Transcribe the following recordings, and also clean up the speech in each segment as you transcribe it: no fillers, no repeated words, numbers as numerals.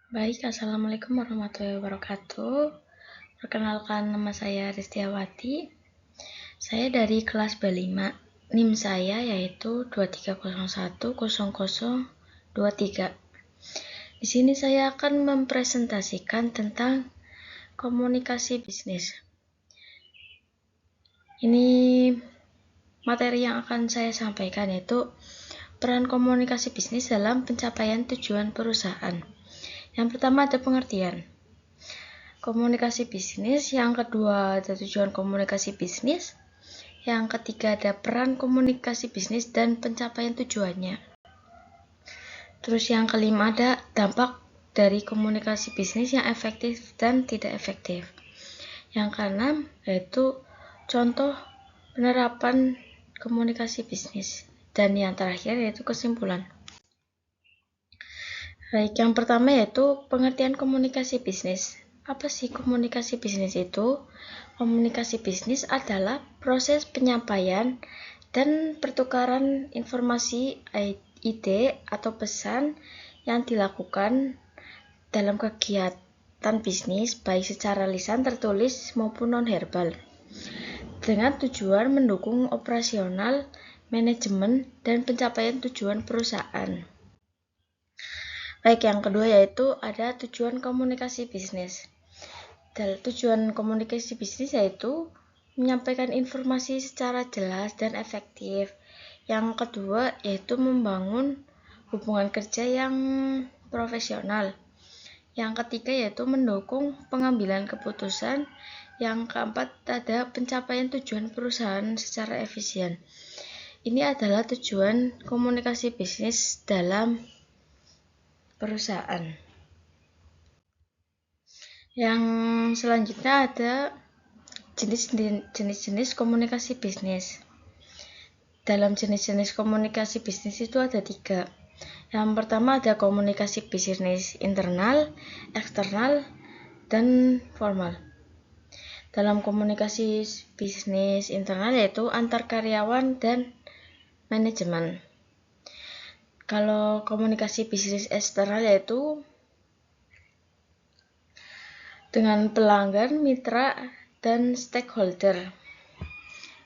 Baik, Assalamualaikum warahmatullahi wabarakatuh. Perkenalkan, nama saya Ristiawati. Saya dari kelas B5. NIM saya yaitu 23010023. Di sini saya akan mempresentasikan tentang komunikasi bisnis. Ini materi yang akan saya sampaikan yaitu peran komunikasi bisnis dalam pencapaian tujuan perusahaan. Yang pertama ada pengertian komunikasi bisnis, yang kedua ada tujuan komunikasi bisnis, yang ketiga ada peran komunikasi bisnis dan pencapaian tujuannya. Terus yang kelima ada dampak dari komunikasi bisnis yang efektif dan tidak efektif. Yang keenam yaitu contoh penerapan komunikasi bisnis. Dan yang terakhir yaitu kesimpulan. Baik, yang pertama yaitu pengertian komunikasi bisnis. Apa sih komunikasi bisnis itu? Komunikasi bisnis adalah proses penyampaian dan pertukaran informasi, ide, atau pesan yang dilakukan dalam kegiatan bisnis, baik secara lisan, tertulis, maupun non-verbal, dengan tujuan mendukung operasional, manajemen, dan pencapaian tujuan perusahaan. Baik, yang kedua yaitu ada tujuan komunikasi bisnis. Tujuan komunikasi bisnis yaitu menyampaikan informasi secara jelas dan efektif. Yang kedua yaitu membangun hubungan kerja yang profesional. Yang ketiga yaitu mendukung pengambilan keputusan. Yang keempat ada pencapaian tujuan perusahaan secara efisien. Ini adalah tujuan komunikasi bisnis dalam perusahaan. Yang selanjutnya ada jenis-jenis komunikasi bisnis. Dalam jenis-jenis komunikasi bisnis itu ada 3. Yang pertama ada komunikasi bisnis internal, eksternal, dan formal. Dalam komunikasi bisnis internal yaitu antar karyawan dan manajemen. Kalau komunikasi bisnis eksternal yaitu dengan pelanggan, mitra, dan stakeholder.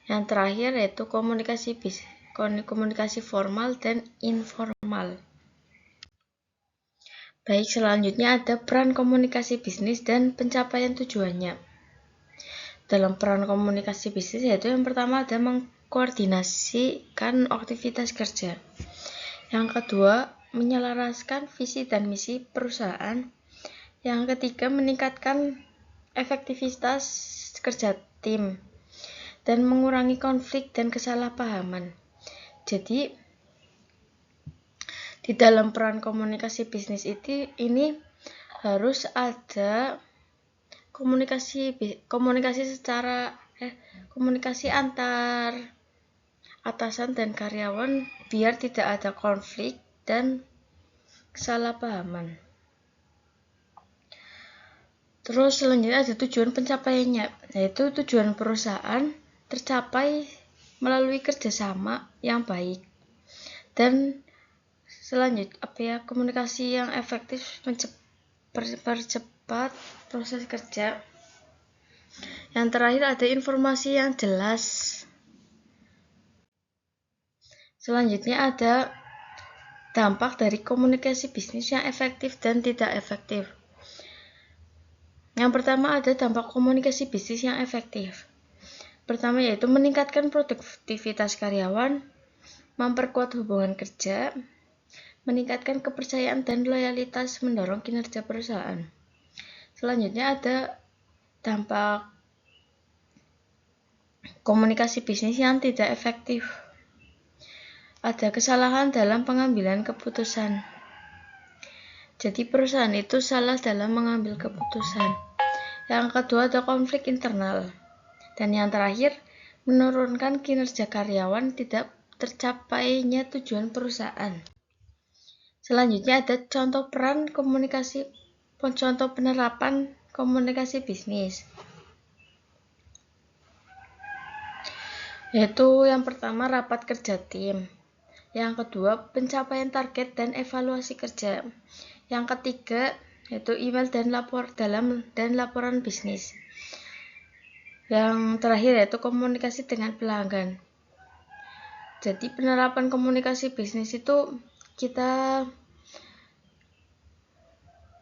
Yang terakhir yaitu komunikasi formal dan informal. Baik, selanjutnya ada peran komunikasi bisnis dan pencapaian tujuannya. Dalam peran komunikasi bisnis yaitu yang pertama ada mengkoordinasikan aktivitas kerja. Yang kedua, menyelaraskan visi dan misi perusahaan. Yang ketiga, meningkatkan efektivitas kerja tim dan mengurangi konflik dan kesalahpahaman. Jadi, di dalam peran komunikasi bisnis ini harus ada komunikasi antar atasan dan karyawan biar tidak ada konflik dan kesalahpahaman. Terus selanjutnya ada tujuan pencapaiannya, yaitu tujuan perusahaan tercapai melalui kerjasama yang baik. Dan selanjutnya komunikasi yang efektif mempercepat proses kerja. Yang terakhir ada informasi yang jelas. Selanjutnya ada dampak dari komunikasi bisnis yang efektif dan tidak efektif. Yang pertama ada dampak komunikasi bisnis yang efektif. Pertama yaitu meningkatkan produktivitas karyawan, memperkuat hubungan kerja, meningkatkan kepercayaan dan loyalitas, mendorong kinerja perusahaan. Selanjutnya ada dampak komunikasi bisnis yang tidak efektif. Ada kesalahan dalam pengambilan keputusan. Jadi perusahaan itu salah dalam mengambil keputusan. Yang kedua ada konflik internal. Dan yang terakhir, menurunkan kinerja karyawan, tidak tercapainya tujuan perusahaan. Selanjutnya ada contoh penerapan komunikasi bisnis. Yaitu yang pertama rapat kerja tim. Yang kedua pencapaian target dan evaluasi kerja. Yang ketiga yaitu email dan laporan bisnis. Yang terakhir yaitu komunikasi dengan pelanggan. Jadi penerapan komunikasi bisnis itu kita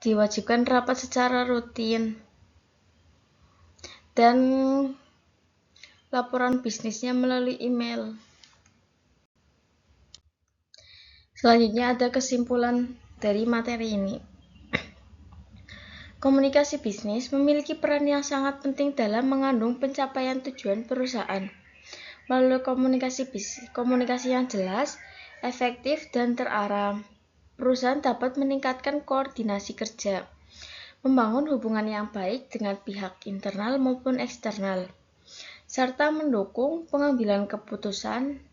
diwajibkan rapat secara rutin dan laporan bisnisnya melalui email. Selanjutnya ada kesimpulan dari materi ini. Komunikasi bisnis memiliki peran yang sangat penting dalam mengandung pencapaian tujuan perusahaan. Melalui komunikasi yang jelas, efektif, dan terarah, perusahaan dapat meningkatkan koordinasi kerja, membangun hubungan yang baik dengan pihak internal maupun eksternal, serta mendukung pengambilan keputusan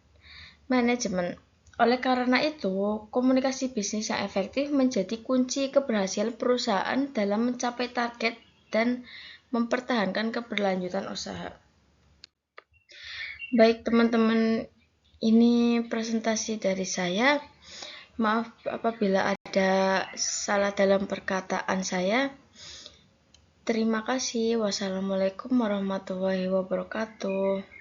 manajemen. Oleh karena itu, komunikasi bisnis yang efektif menjadi kunci keberhasilan perusahaan dalam mencapai target dan mempertahankan keberlanjutan usaha. Baik teman-teman, ini presentasi dari saya. Maaf apabila ada salah dalam perkataan saya. Terima kasih. Wassalamualaikum warahmatullahi wabarakatuh.